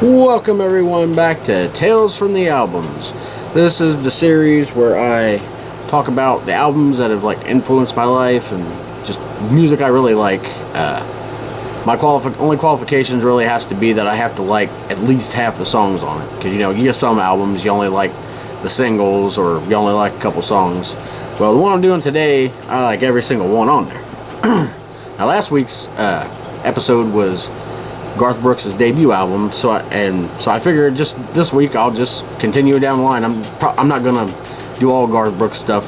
Welcome everyone back to Tales from the Albums. This is the series where I talk about the albums that have influenced my life and just music I really like. My only qualifications really has to be that I have to like at least half the songs on it. Because you get some albums you only like the singles or you only like a couple songs. Well, the one I'm doing today, I like every single one on there. Now last week's episode was Garth Brooks' debut album, so I figured just this week I'll just continue down the line. I'm not gonna do all Garth Brooks stuff,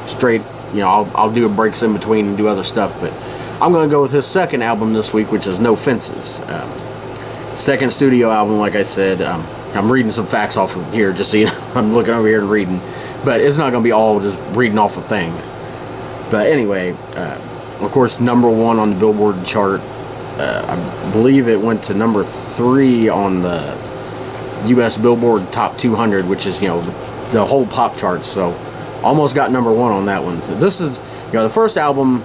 straight. I'll do breaks in between and do other stuff, but I'm gonna go with his second album this week, which is No Fences. Second studio album, like I said. I'm reading some facts off of here, just so you know. I'm looking over here and reading, but it's not gonna be all just reading off a thing. But anyway, of course, #1 on the Billboard chart. I believe it went to number 3 on the U.S. Billboard Top 200, which is the whole pop charts. So almost got #1 on that one. So this is the first album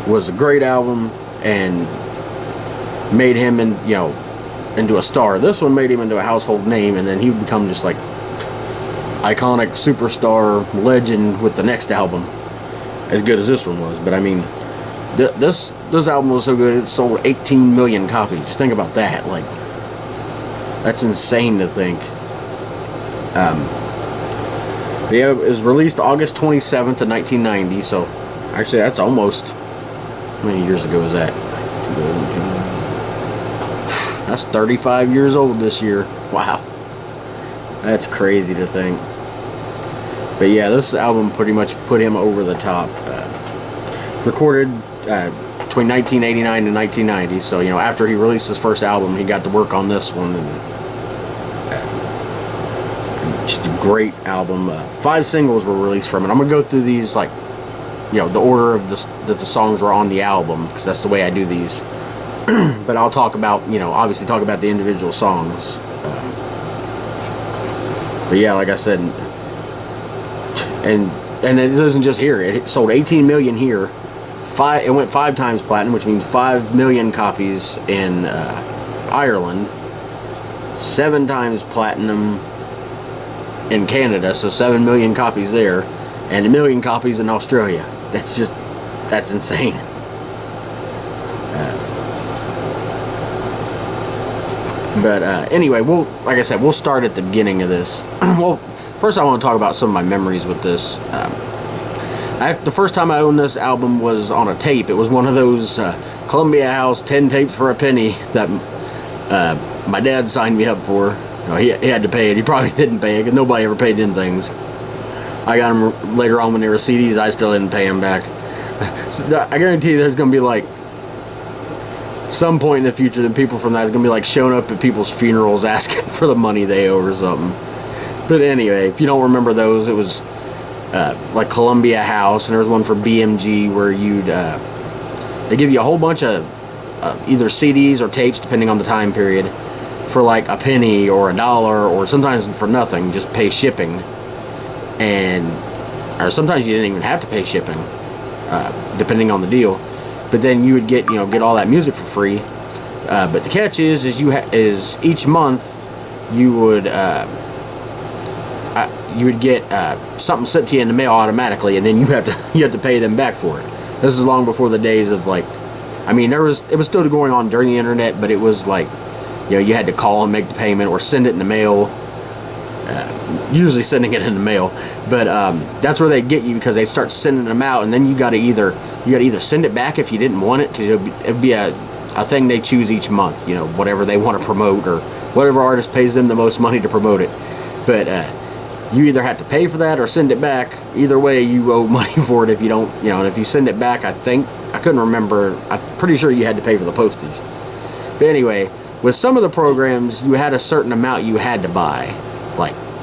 was a great album and made him into a star. This one made him into a household name, and then he would become just iconic superstar legend with the next album, as good as this one was. But I mean, this album was so good it sold 18 million copies. Just think about that. That's insane to think. It was released August 27th of 1990. So actually, that's almost, how many years ago was that? That's 35 years old this year. Wow, that's crazy to think. But yeah, this album pretty much put him over the top. Recorded between 1989 and 1990, so after he released his first album, he got to work on this one, and just a great album. 5 singles were released from it. I'm gonna go through these the order of that the songs were on the album, because that's the way I do these. But I'll talk about obviously talk about the individual songs. But yeah, like I said, and it isn't just here. It sold 18 million here. It went 5 times platinum, which means 5 million copies in Ireland, 7 times platinum in Canada, so 7 million copies there, and 1 million copies in Australia. That's insane. Anyway, like I said, we'll start at the beginning of this. Well, first I want to talk about some of my memories with this. The first time I owned this album was on a tape. It was one of those Columbia House 10 tapes for a penny that my dad signed me up for. He had to pay it. He probably didn't pay it because nobody ever paid them things. I got them later on when they were CDs. I still didn't pay them back. So I guarantee you there's going to be some point in the future that people from that is going to be showing up at people's funerals asking for the money they owe or something. But anyway, if you don't remember those, it was Columbia House, and there was one for BMG where they give you a whole bunch of either CDs or tapes, depending on the time period, for a penny or $1, or sometimes for nothing, just pay shipping. Or sometimes you didn't even have to pay shipping, depending on the deal. But then you would get all that music for free. But the catch is each month you would get something sent to you in the mail automatically, and then you have to pay them back for it. This is long before the days of it was still going on during the internet, but it was you had to call and make the payment or send it in the mail. Usually sending it in the mail, but that's where they get you, because they start sending them out, and then you got to either send it back if you didn't want it, because it'd be a thing they choose each month. Whatever they want to promote, or whatever artist pays them the most money to promote it. But you either have to pay for that or send it back. Either way, you owe money for it if you don't, and if you send it back, I couldn't remember. I'm pretty sure you had to pay for the postage. But anyway, with some of the programs, you had a certain amount you had to buy,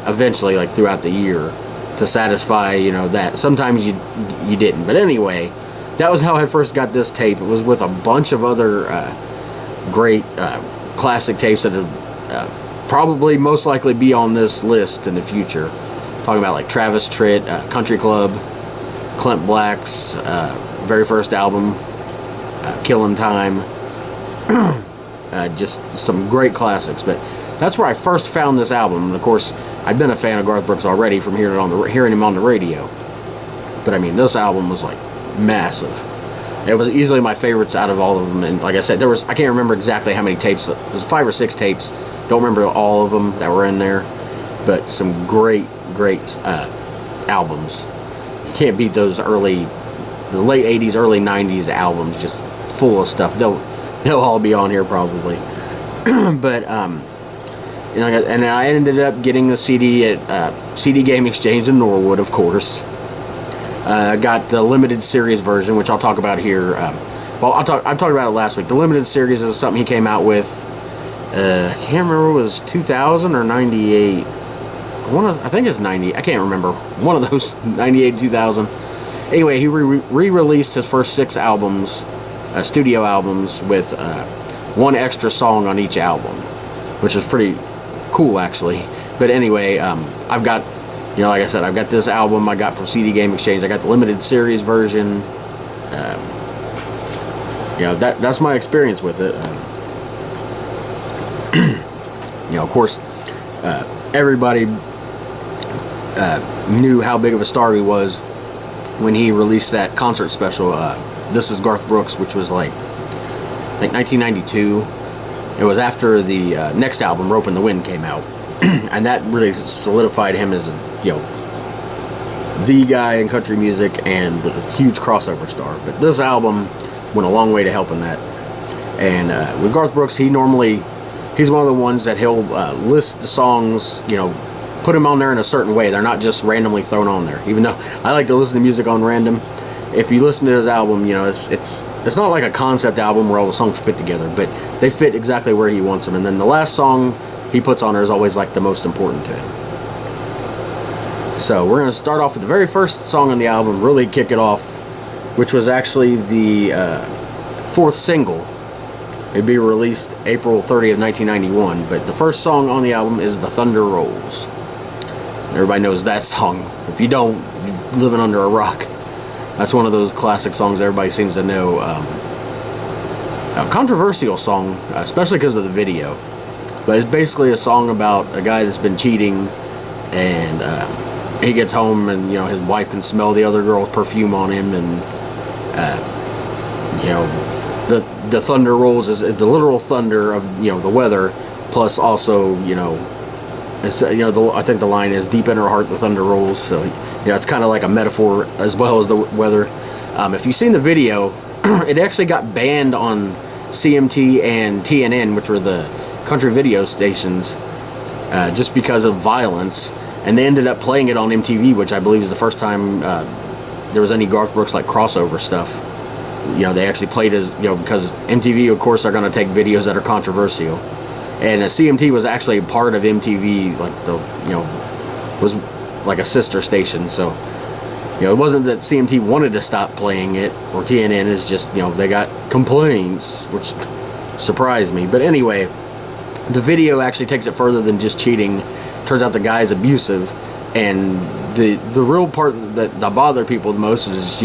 eventually, throughout the year, to satisfy, that. Sometimes you didn't. But anyway, that was how I first got this tape. It was with a bunch of other great classic tapes that have probably most likely be on this list in the future. Talking about Travis Tritt, Country Club, Clint Black's very first album, Killin' Time. just some great classics. But that's where I first found this album. And of course, I'd been a fan of Garth Brooks already from hearing him on the radio. But I mean, this album was like massive. It was easily my favorites out of all of them. And like I said, I can't remember exactly how many tapes. It was 5 or 6 tapes. Don't remember all of them that were in there. But some great albums. You can't beat those the late 80s, early 90s albums, just full of stuff. They'll all be on here probably. But you know, and I ended up getting the CD at CD Game Exchange in Norwood, of course. I got the limited series version, which I'll talk about here. I've talked about it last week. The limited series is something he came out with. I can't remember if it was 2000 or 98. I think it's 90. I can't remember. One of those, 98, 2000. Anyway, he re-released his first 6 albums, studio albums, with 1 extra song on each album, which is pretty cool, actually. But anyway, I've got, you know, like I said, I've got this album I got from CD Game Exchange. I got the limited series version. You know, that's my experience with it. You know, of course, everybody knew how big of a star he was when he released that concert special, This Is Garth Brooks, which was like, I think 1992. It was after the next album, Rope in the Wind, came out. And that really solidified him as, you know, the guy in country music and a huge crossover star. But this album went a long way to helping that. And with Garth Brooks, he's one of the ones that he'll list the songs, you know, put them on there in a certain way. They're not just randomly thrown on there. Even though I like to listen to music on random, if you listen to his album, you know, it's not like a concept album where all the songs fit together, but they fit exactly where he wants them. And then the last song he puts on there is always like the most important to him. So we're going to start off with the very first song on the album, really kick it off, which was actually the 4th single. It'd be released April 30th, 1991, but the first song on the album is The Thunder Rolls. Everybody knows that song. If you don't, you're living under a rock. That's one of those classic songs everybody seems to know. A controversial song, especially because of the video. But it's basically a song about a guy that's been cheating, and he gets home and, you know, his wife can smell the other girl's perfume on him, and you know, the thunder rolls is the literal thunder of, you know, the weather, plus also, you know, it's, you know, I think the line is deep in her heart the thunder rolls. So, you know, it's kind of like a metaphor as well as the weather. If you've seen the video, it actually got banned on CMT and TNN, which were the country video stations, just because of violence. And they ended up playing it on MTV, which I believe is the first time there was any Garth Brooks like crossover stuff. You know, they actually played as, you know, because MTV, of course, are going to take videos that are controversial. And CMT was actually a part of MTV, like was like a sister station. So, you know, it wasn't that CMT wanted to stop playing it, or TNN. It's just, you know, they got complaints, which surprised me. But anyway, the video actually takes it further than just cheating. Turns out the guy's abusive, and the real part that bothered people the most is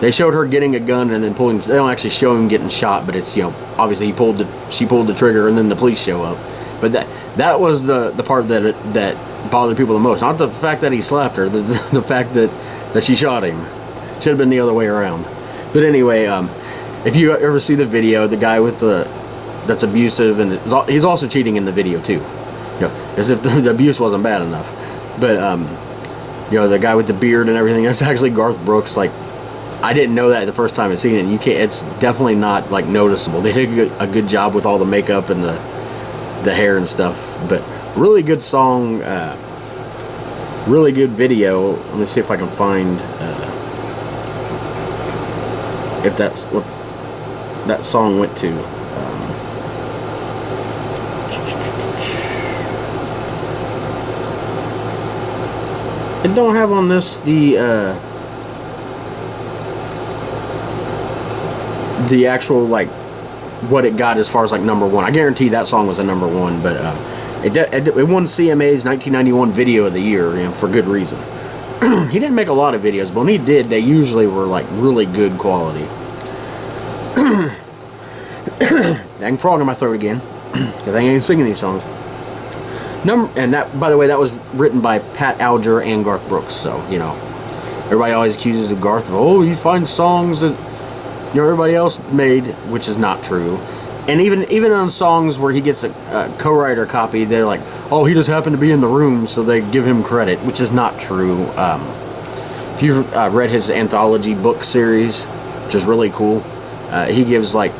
they showed her getting a gun and then pulling. They don't actually show him getting shot, but it's, you know, obviously she pulled the trigger, and then the police show up. But that was the part that bothered people the most. Not the fact that he slapped her, the fact that she shot him. Should have been the other way around. But anyway, if you ever see the video, the guy with that's abusive, and he's also cheating in the video too. You know, as if the abuse wasn't bad enough. But you know, the guy with the beard and everything, that's actually Garth Brooks. Like, I didn't know that the first time I seen it. You can't. It's definitely not like noticeable. They did a good job with all the makeup and the hair and stuff. But really good song. Really good video. Let me see if I can find if that's what that song went to. I don't have on this the actual, like, what it got as far as like #1. I guarantee that song was a #1, but it won CMA's 1991 Video of the Year, you know, for good reason. He didn't make a lot of videos, but when he did, they usually were like really good quality. Dang frog in my throat again, because I ain't singing these songs. And that, by the way, that was written by Pat Alger and Garth Brooks. So, you know, everybody always accuses of Garth of, oh, he finds songs that, you know, everybody else made, which is not true. And even on songs where he gets a co-writer copy, they're like, oh, he just happened to be in the room, so they give him credit, which is not true. If you've read his anthology book series, which is really cool, he gives, like,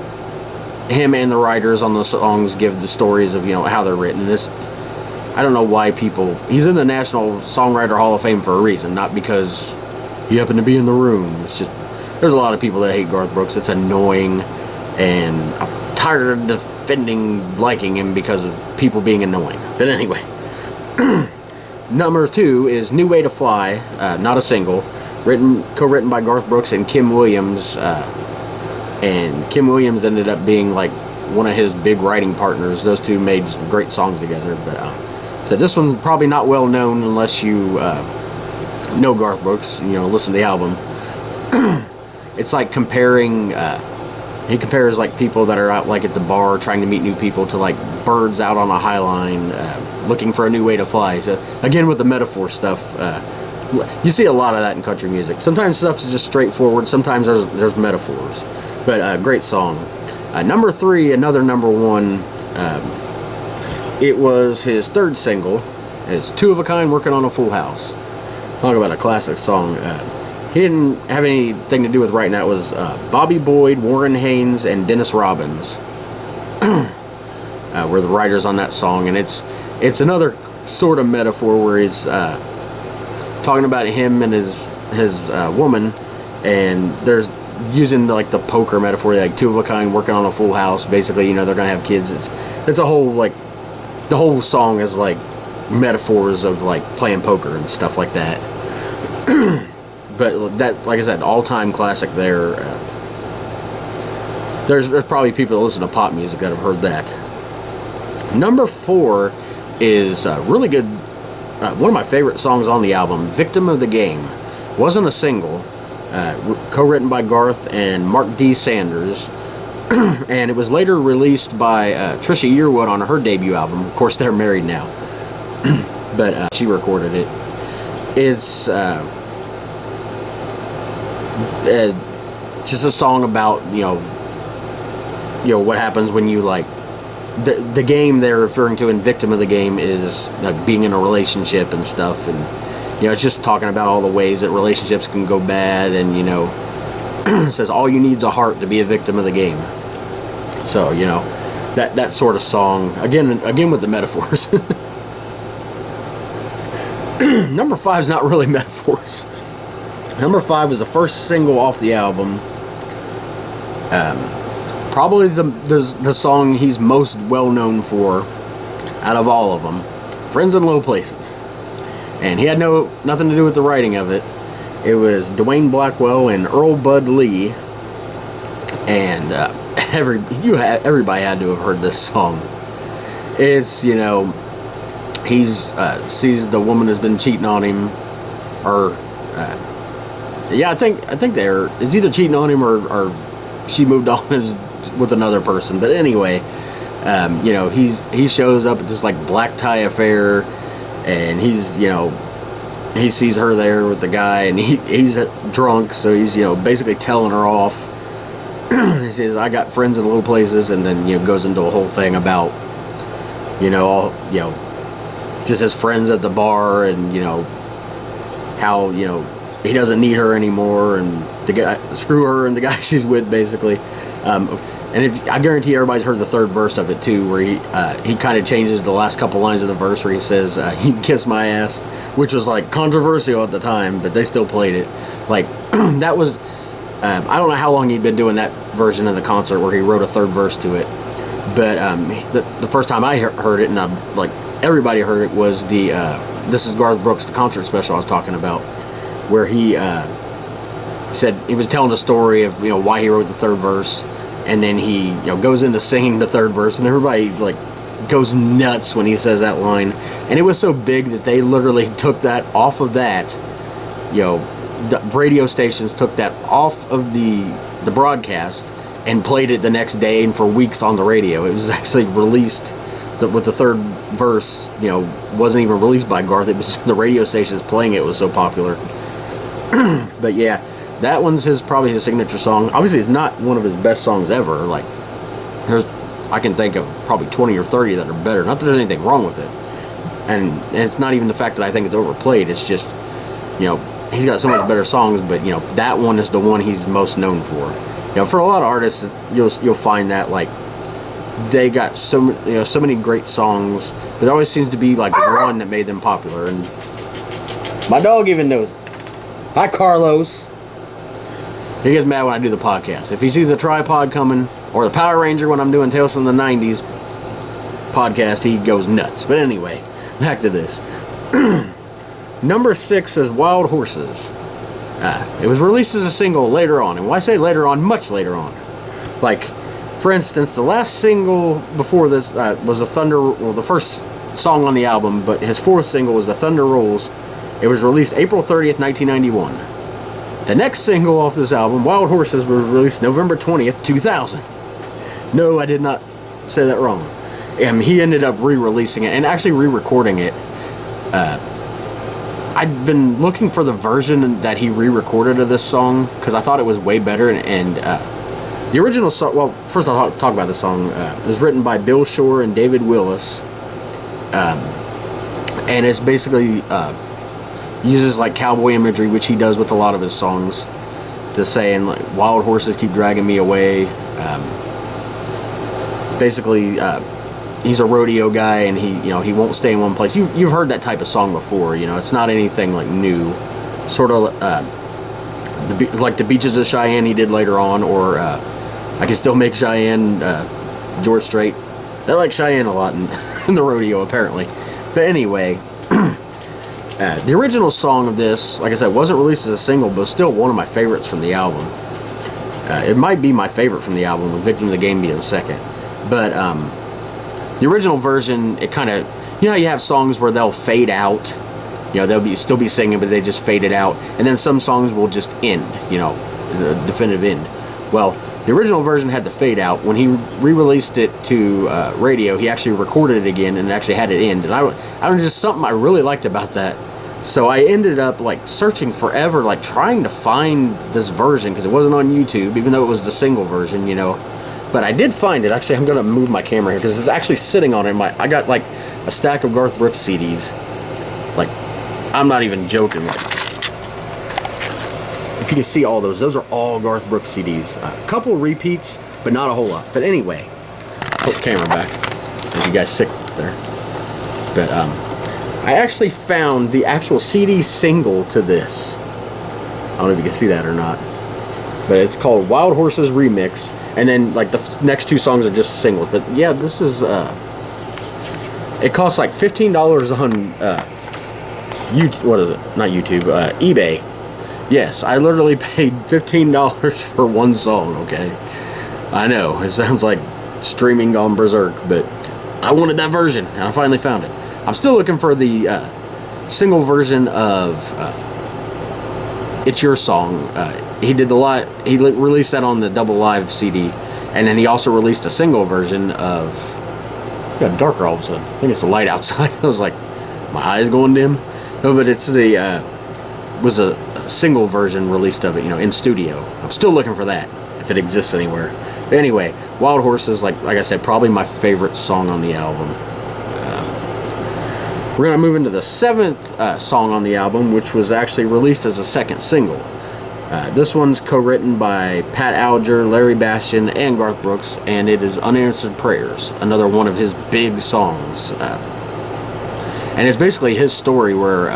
him and the writers on the songs give the stories of, you know, how they're written. This, I don't know why people, he's in the National Songwriter Hall of Fame for a reason, not because he happened to be in the room. It's just, there's a lot of people that hate Garth Brooks. It's annoying, and I'm tired of defending liking him because of people being annoying. But anyway, number 2 is New Way to Fly, not a single, co-written by Garth Brooks and Kim Williams, and Kim Williams ended up being like one of his big writing partners. Those two made some great songs together. But so this one's probably not well known unless you know Garth Brooks, you know, listen to the album. It's like comparing, he compares like people that are out like at the bar trying to meet new people to like birds out on a high line looking for a new way to fly. So again, with the metaphor stuff, you see a lot of that in country music. Sometimes stuff is just straightforward, sometimes there's metaphors. But great song. Number 3, another number 1, it was his 3rd single. It's Two of a Kind, Working on a Full House. Talk about a classic song. He didn't have anything to do with writing that. It was Bobby Boyd, Warren Haynes, and Dennis Robbins were the writers on that song. And it's another sort of metaphor where he's talking about him and his woman, and there's using the poker metaphor, like two of a kind working on a full house. Basically, you know, they're gonna have kids. It's a whole, like, the whole song is like metaphors of like playing poker and stuff like that. But that, like I said, all-time classic there. There's probably people that listen to pop music that have heard that. Number 4 is really good. One of my favorite songs on the album, "Victim of the Game." Wasn't a single. Co-written by Garth and Mark D. Sanders, and it was later released by Trisha Yearwood on her debut album. Of course, they're married now, but she recorded it. It's just a song about you know what happens when you like the game they're referring to in "Victim of the Game" is like being in a relationship and stuff, and you know, it's just talking about all the ways that relationships can go bad, and, you know, it says all you need is a heart to be a victim of the game. So, you know, that sort of song, again with the metaphors. Number 5 is not really metaphors. Number 5 was the first single off the album. Probably the song he's most well known for out of all of them, "Friends in Low Places." And he had nothing to do with the writing of it. It was Dwayne Blackwell and Earl Bud Lee, and everybody had to have heard this song. It's, you know, he's sees the woman has been cheating on him, or yeah, I think it's either cheating on him or she moved on with another person. But anyway, you know, he shows up at this like black tie affair. And he's, you know, he sees her there with the guy, and he's drunk, so he's, you know, basically telling her off. He says, "I got friends in low places," and then, you know, goes into a whole thing about, you know, all, you know, just his friends at the bar, and, you know, how, you know, he doesn't need her anymore, and the guy, screw her and the guy she's with, basically. And I guarantee everybody's heard the 3rd verse of it too, where he kind of changes the last couple lines of the verse, where he says, "You can kiss my ass," which was like controversial at the time, but they still played it. Like that was, I don't know how long he'd been doing that version of the concert where he wrote a 3rd verse to it, but the first time I heard it, and like everybody heard it, was the "This Is Garth Brooks," the concert special I was talking about, where he said he was telling the story of, you know, why he wrote the 3rd verse. And then he, you know, goes into singing the 3rd verse, and everybody like goes nuts when he says that line. And it was so big that they literally took that off of that. You know, the radio stations took that off of the broadcast and played it the next day and for weeks on the radio. It was actually released with the third verse, wasn't even released by Garth. It was the radio stations playing it was so popular. But yeah, that one's probably his signature song. Obviously, it's not one of his best songs ever. Like, I can think of probably 20 or 30 that are better. Not that there's anything wrong with it. And it's not even the fact that I think it's overplayed. It's just, he's got so much better songs, but, that one is the one he's most known for. For a lot of artists, you'll find that, like, they got so many great songs, but there always seems to be, like, one that made them popular. And my dog even knows. Hi, Carlos. He gets mad when I do the podcast. If he sees the tripod coming, or the Power Ranger when I'm doing Tales from the 90s podcast, he goes nuts. But anyway, back to this. Number 6 is Wild Horses. It was released as a single later on. And when I say later on, much later on. Like, for instance, the last single before this was the first song on the album, but his fourth single was The Thunder Rolls. It was released April 30th, 1991. The next single off this album, Wild Horses, was released November 20th, 2000. No, I did not say that wrong. He ended up re-releasing it and actually re-recording it. I'd been looking for the version that he re-recorded of this song because I thought it was way better. And the original song, well, first I'll talk about the song. It was written by Bill Shore and David Willis. And it's basically uses like cowboy imagery, which he does with a lot of his songs, to saying like wild horses keep dragging me away. Basically, he's a rodeo guy, and he won't stay in one place. You've heard that type of song before. It's not anything like new. Sort of like the Beaches of Cheyenne he did later on, or I Can Still Make Cheyenne, George Strait. They like Cheyenne a lot in the rodeo apparently. But anyway, the original song of this, like I said, wasn't released as a single, but still one of my favorites from the album. It might be my favorite from the album, with Victim of the Game being second. But the original version, it kind of, how you have songs where they'll fade out, they'll still be singing, but they just fade it out, and then some songs will just end, the definitive end. Well, the original version had to fade out. When he re-released it to radio, he actually recorded it again and actually had it end. And I don't just something I really liked about that. So I ended up like searching forever, like trying to find this version because it wasn't on YouTube, even though it was the single version, But I did find it. Actually, I'm gonna move my camera here because it's actually sitting on it. I got like a stack of Garth Brooks CDs. Like, I'm not even joking. Like, if you can see all those are all Garth Brooks CDs. A couple repeats, but not a whole lot. But anyway, put the camera back. If you guys sick there. But I actually found the actual CD single to this. I don't know if you can see that or not. But it's called Wild Horses Remix. And then, like, the next two songs are just singles. But, yeah, this is, it costs, like, $15 on, what is it? Not YouTube, eBay. Yes, I literally paid $15 for one song, okay? I know, it sounds like streaming gone berserk, but I wanted that version, and I finally found it. I'm still looking for the, single version of, It's Your Song. He did he released that on the Double Live CD, and then he also released a single version of. It got darker all of a sudden. I think it's the light outside. I was like, my eyes going dim. No, but it's was a single version released of it, in studio. I'm still looking for that if it exists anywhere. But anyway, Wild Horses, like I said, probably my favorite song on the album. We're gonna move into the 7th song on the album, which was actually released as a second single. This one's co-written by Pat Alger, Larry Bastian, and Garth Brooks, and it is Unanswered Prayers, another one of his big songs. And it's basically his story where,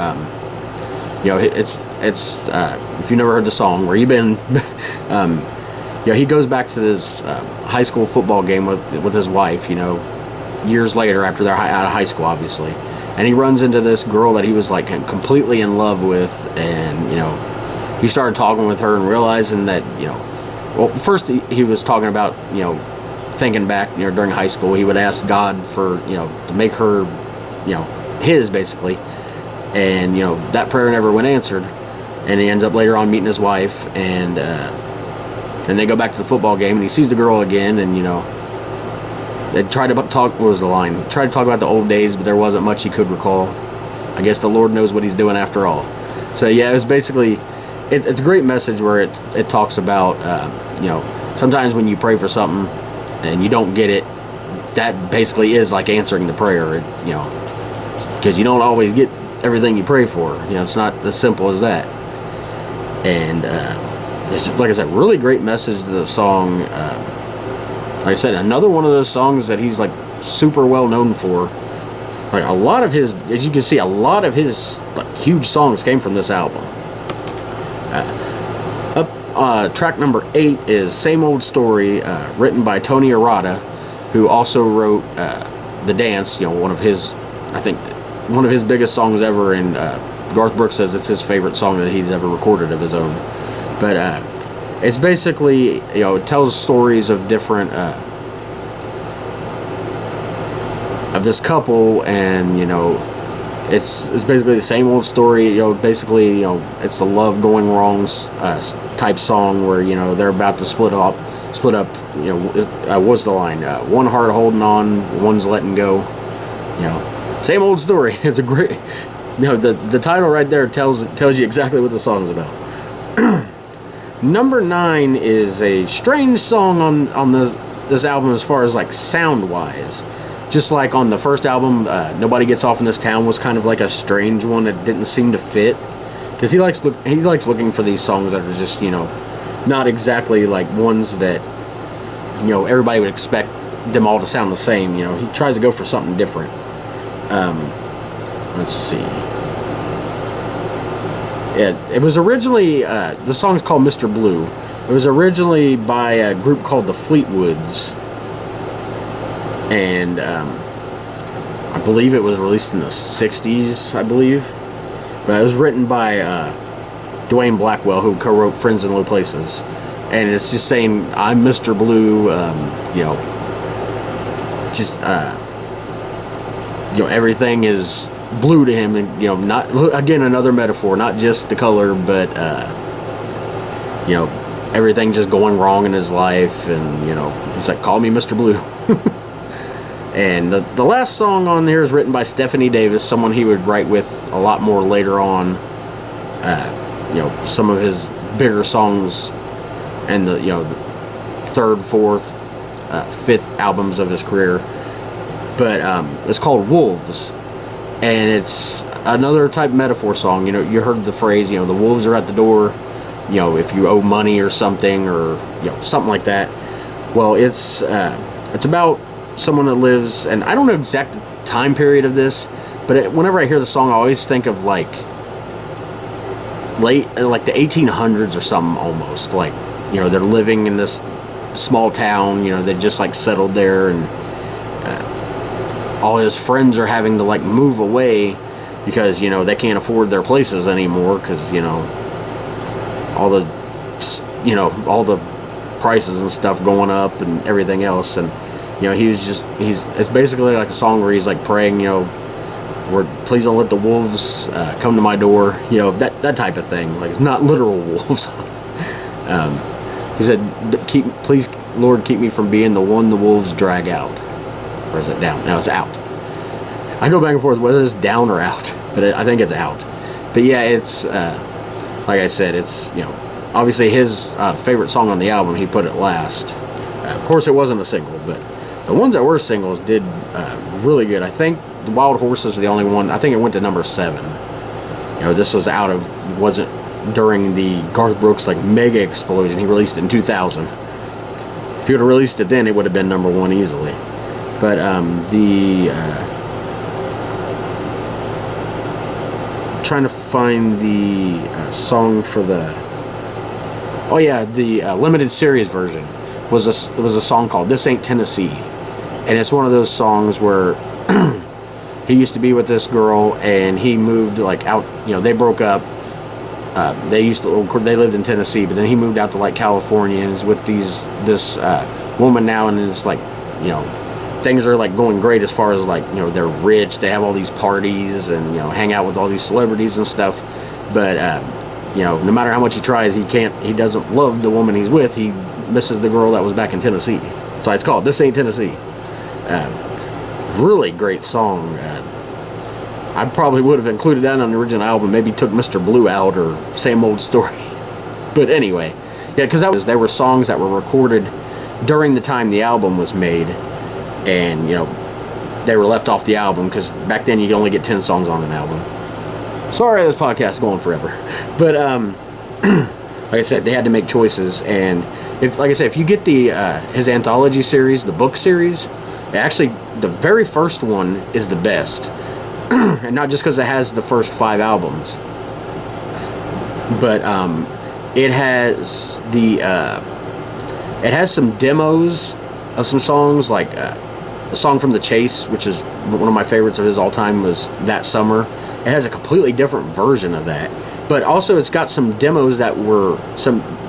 it's if you've never heard the song, where you been, he goes back to this high school football game with his wife, years later after they're out of high school, obviously. And he runs into this girl that he was like completely in love with, and, he started talking with her and realizing that, well, first he was talking about, thinking back, during high school, he would ask God for, to make her, his, basically. And, that prayer never went answered. And he ends up later on meeting his wife, and And they go back to the football game, and he sees the girl again, and they try to talk. What was the line? Try to talk about the old days, but there wasn't much he could recall. I guess the Lord knows what He's doing after all. So yeah, it was basically, it's a great message where it talks about sometimes when you pray for something and you don't get it, that basically is like answering the prayer. Because you don't always get everything you pray for. It's not as simple as that. And it's just, like I said, really great message to the song. Like I said, another one of those songs that he's like super well known for. Like a lot of his, as you can see, a lot of his like huge songs came from this album. Track number 8 is "Same Old Story," written by Tony Arata, who also wrote "The Dance." One of his biggest songs ever, and Garth Brooks says it's his favorite song that he's ever recorded of his own. But it's basically, it tells stories of different of this couple, and it's basically the same old story. Basically, it's the love going wrong type song where they're about to split up. What's the line? One heart holding on, one's letting go. Same old story. It's a great. The title right there tells you exactly what the song's about. Number 9 is a strange song on this album as far as like sound wise. Just like on the first album, "Nobody Gets Off in This Town" was kind of like a strange one that didn't seem to fit, because he likes looking for these songs that are just not exactly like ones that everybody would expect them all to sound the same. He tries to go for something different. Let's see. Yeah, it was originally the song's called "Mr. Blue." It was originally by a group called the Fleetwoods. And I believe it was released in the 60s, I believe. But it was written by Dwayne Blackwell, who co-wrote "Friends in Low Places." And it's just saying, I'm Mr. Blue, everything is blue to him. And, not, again, another metaphor, not just the color, but, everything just going wrong in his life. And, he's like, call me Mr. Blue. And the last song on here is written by Stephanie Davis, someone he would write with a lot more later on. Some of his bigger songs and the third, fourth, fifth albums of his career. But it's called "Wolves," and it's another type metaphor song. You heard the phrase, the wolves are at the door. If you owe money or something, or something like that. Well, it's about someone that lives, and I don't know exact time period of this, but whenever I hear the song, I always think of like the 1800s or something, almost like they're living in this small town. They just like settled there, and all his friends are having to like move away because they can't afford their places anymore, because all the prices and stuff going up and everything else. And it's basically like a song where he's like praying, please don't let the wolves come to my door, that type of thing. Like, it's not literal wolves. He said, please, Lord, keep me from being the one the wolves drag out. Or is it down? No, it's out. I go back and forth whether it's down or out, but I think it's out. But yeah, it's, like I said, it's, obviously his favorite song on the album, he put it last. Of course, it wasn't a single, but the ones that were singles did really good. I think the Wild Horses were the only one. I think it went to number 7. This wasn't during the Garth Brooks like mega explosion. He released it in 2000. If he would have released it then, it would have been number 1 easily. But trying to find the song for the limited series version was a song called "This Ain't Tennessee," and it's one of those songs where he used to be with this girl and he moved like out. They broke up. They lived in Tennessee, but then he moved out to like California and is with this woman now, and it's like things are like going great as far as like they're rich, they have all these parties and hang out with all these celebrities and stuff, but no matter how much he tries, he doesn't love the woman he's with. He misses the girl that was back in Tennessee. So it's called This Ain't Tennessee. Really great song. I probably would have included that on the original album. Maybe took Mr. Blue out or Same Old Story. But anyway, yeah, because there were songs that were recorded during the time the album was made, and they were left off the album because back then you could only get 10 songs on an album. Sorry, this podcast is going forever, but like I said, they had to make choices, and if you get the his anthology series, the book series, actually the very first one is the best, and not just because it has the first 5 albums, but it has some demos of some songs, like a song from The Chase, which is one of my favorites of his all time, was That Summer. It has a completely different version of that, but also it's got some demos that were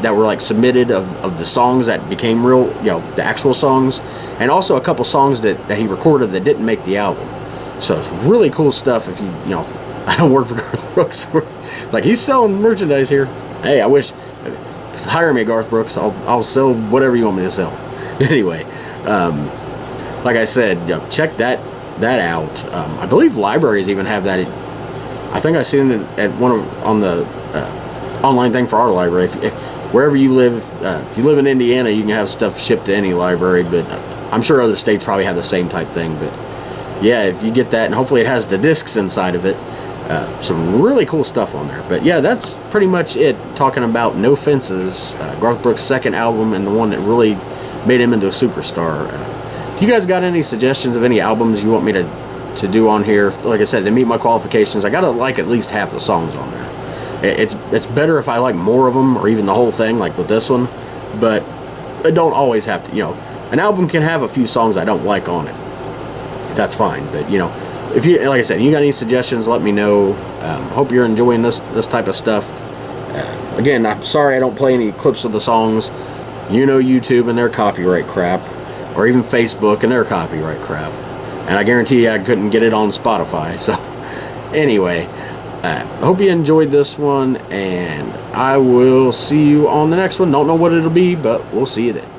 like submitted of the songs that became real, the actual songs, and also a couple songs that he recorded that didn't make the album. So it's really cool stuff. If I don't work for Garth Brooks, like, he's selling merchandise here. Hey, I wish, hire me, Garth Brooks. I'll sell whatever you want me to sell. Anyway, like I said, check that out. I believe libraries even have that. I think I seen it at on the online thing for our library. Wherever you live, if you live in Indiana, you can have stuff shipped to any library, but I'm sure other states probably have the same type thing. But yeah, if you get that, and hopefully it has the discs inside of it, some really cool stuff on there. But yeah, that's pretty much it, talking about No Fences, Garth Brooks' second album, and the one that really made him into a superstar. If you guys got any suggestions of any albums you want me to do on here, like I said, they meet my qualifications. I gotta like at least half the songs on there. It's better if I like more of them, or even the whole thing, like with this one, but I don't always have to. An album can have a few songs I don't like on it. That's fine, but if you, like I said, you got any suggestions, let me know. Hope you're enjoying this type of stuff. Again, I'm sorry I don't play any clips of the songs. YouTube and their copyright crap, or even Facebook and their copyright crap, and I guarantee you I couldn't get it on Spotify. So anyway, I hope you enjoyed this one, and I will see you on the next one. Don't know what it'll be, but we'll see you then.